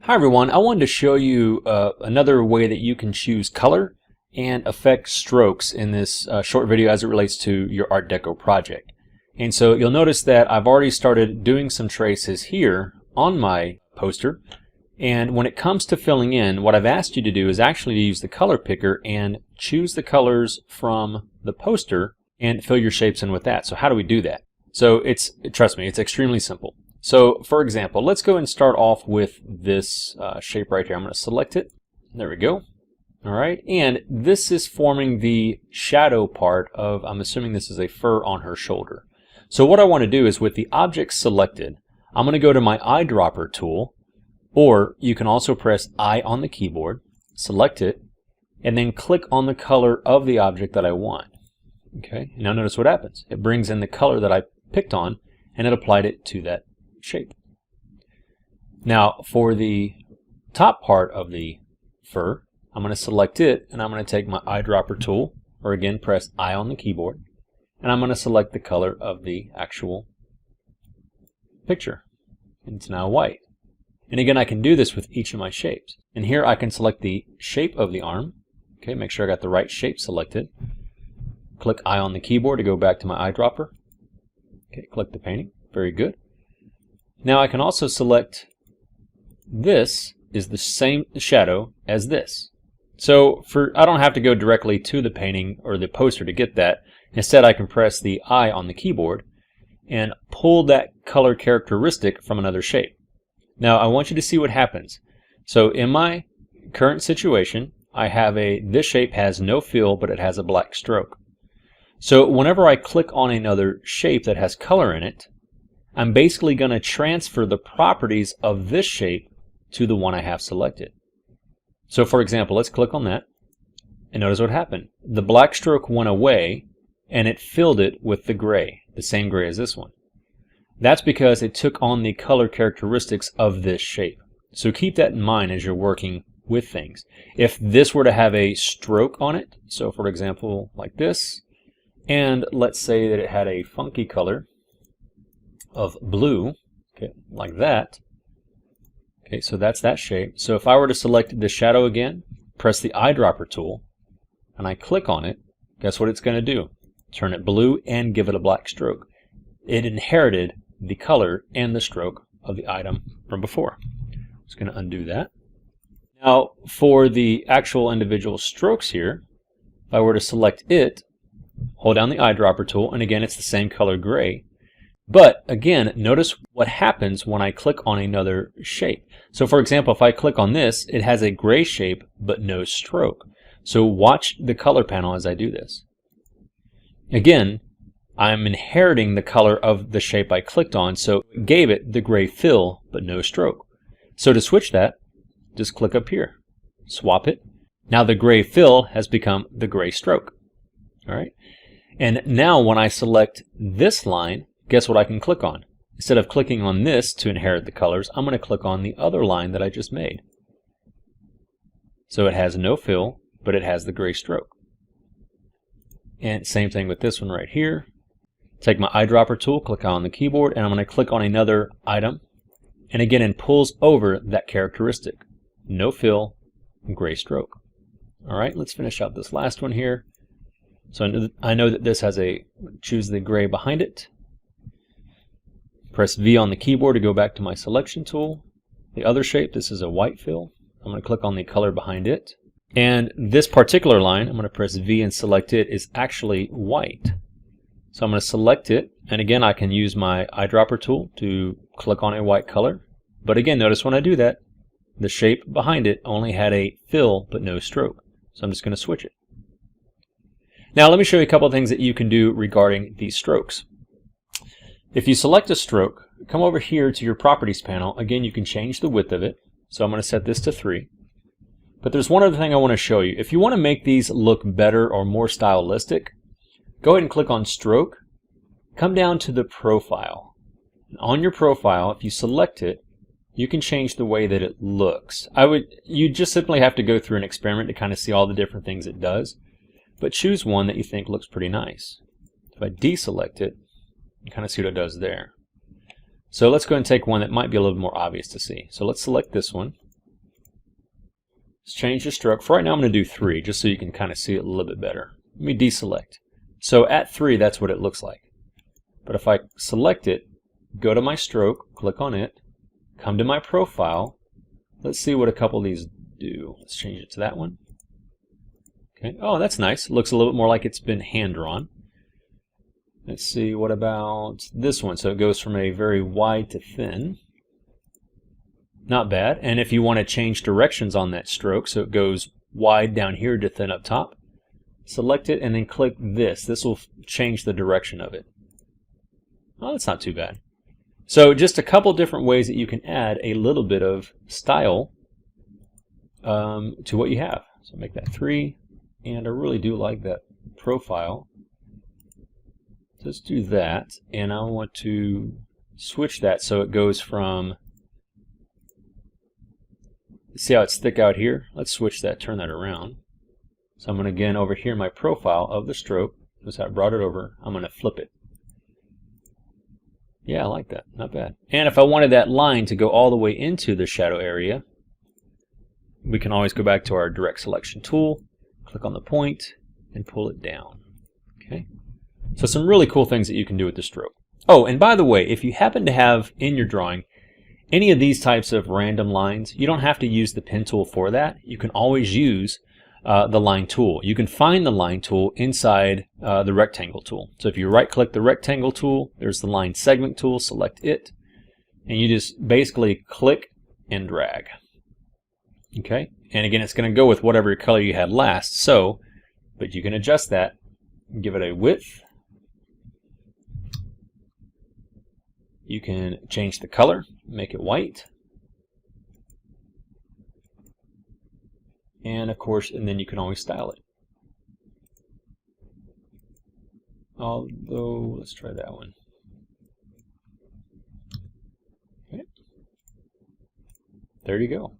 Hi everyone, I wanted to show you another way that you can choose color and affect strokes in this short video as it relates to your Art Deco project. And so you'll notice that I've already started doing some traces here on my poster, and when it comes to filling in, what I've asked you to do is actually to use the color picker and choose the colors from the poster and fill your shapes in with that. So how do we do that? So trust me, it's extremely simple. So for example, let's go and start off with this shape right here. I'm going to select it. There we go. All right, and this is forming the shadow part of, I'm assuming this is a fur on her shoulder. So what I want to do is with the object selected, I'm going to go to my eyedropper tool, or you can also press I on the keyboard, select it, and then click on the color of the object that I want. Okay, now notice what happens. It brings in the color that I picked on, and it applied it to that shape. Now for the top part of the fur, I'm going to select it, and I'm going to take my eyedropper tool, or again press I on the keyboard, and I'm going to select the color of the actual picture. And it's now white. And again, I can do this with each of my shapes. And here I can select the shape of the arm. Okay, make sure I got the right shape selected. Click I on the keyboard to go back to my eyedropper. Okay, click the painting. Very good. Now I can also select this is the same shadow as this. So I don't have to go directly to the painting or the poster to get that. Instead, I can press the I on the keyboard and pull that color characteristic from another shape. Now I want you to see what happens. So in my current situation, I have this shape has no fill, but it has a black stroke. So whenever I click on another shape that has color in it, I'm basically going to transfer the properties of this shape to the one I have selected. So for example, let's click on that, and notice what happened. The black stroke went away, and it filled it with the gray, the same gray as this one. That's because it took on the color characteristics of this shape. So keep that in mind as you're working with things. If this were to have a stroke on it, so for example like this, and let's say that it had a funky color of blue, okay, like that. Okay, so that's that shape. So if I were to select the shadow again, press the eyedropper tool, and I click on it, guess what it's going to do? Turn it blue and give it a black stroke. It inherited the color and the stroke of the item from before. Just going to undo that. Now for the actual individual strokes here, if I were to select it, hold down the eyedropper tool, and again it's the same color gray. But again, notice what happens when I click on another shape. So for example, if I click on this, it has a gray shape but no stroke. So watch the color panel as I do this. Again, I'm inheriting the color of the shape I clicked on, so it gave it the gray fill but no stroke. So to switch that, just click up here, swap it. Now the gray fill has become the gray stroke. All right. And now when I select this line, guess what I can click on? Instead of clicking on this to inherit the colors, I'm going to click on the other line that I just made. So it has no fill, but it has the gray stroke. And same thing with this one right here. Take my eyedropper tool, click on the keyboard, and I'm going to click on another item. And again, it pulls over that characteristic. No fill, gray stroke. All right, let's finish out this last one here. So I know that this has choose the gray behind it. Press V on the keyboard to go back to my selection tool. The other shape, this is a white fill. I'm going to click on the color behind it. And this particular line, I'm going to press V and select it, is actually white. So I'm going to select it, and again I can use my eyedropper tool to click on a white color. But again, notice when I do that, the shape behind it only had a fill but no stroke. So I'm just going to switch it. Now let me show you a couple of things that you can do regarding these strokes. If you select a stroke, come over here to your properties panel. Again, you can change the width of it. So I'm going to set this to 3. But there's one other thing I want to show you. If you want to make these look better or more stylistic, go ahead and click on stroke. Come down to the profile. And on your profile, if you select it, you can change the way that it looks. You just simply have to go through an experiment to kind of see all the different things it does. But choose one that you think looks pretty nice. If I deselect it, you kind of see what it does there. So let's go and take one that might be a little more obvious to see. So let's select this one. Let's change the stroke. For right now, I'm going to do 3, just so you can kind of see it a little bit better. Let me deselect. So at 3, that's what it looks like. But if I select it, go to my stroke, click on it, come to my profile. Let's see what a couple of these do. Let's change it to that one. Okay. Oh, that's nice. It looks a little bit more like it's been hand drawn. Let's see, what about this one? So it goes from a very wide to thin. Not bad. And if you want to change directions on that stroke, so it goes wide down here to thin up top, select it and then click this. This will change the direction of it. Oh, that's not too bad. So just a couple different ways that you can add a little bit of style to what you have. So make that 3, and I really do like that profile. So let's do that, and I want to switch that so it goes from, see how it's thick out here? Let's switch that, turn that around. So I'm going to, again, over here in my profile of the stroke, notice how I brought it over, I'm going to flip it. Yeah, I like that, not bad. And if I wanted that line to go all the way into the shadow area, we can always go back to our direct selection tool, click on the point, and pull it down. Okay. So some really cool things that you can do with the stroke. Oh, and by the way, if you happen to have in your drawing any of these types of random lines, you don't have to use the pen tool for that. You can always use the line tool. You can find the line tool inside the rectangle tool. So if you right click the rectangle tool, there's the line segment tool, select it, and you just basically click and drag. Okay, and again, it's going to go with whatever color you had last, so, but you can adjust that, give it a width. You can change the color, make it white. And of course, and then you can always style it. Although, let's try that one. Okay. There you go.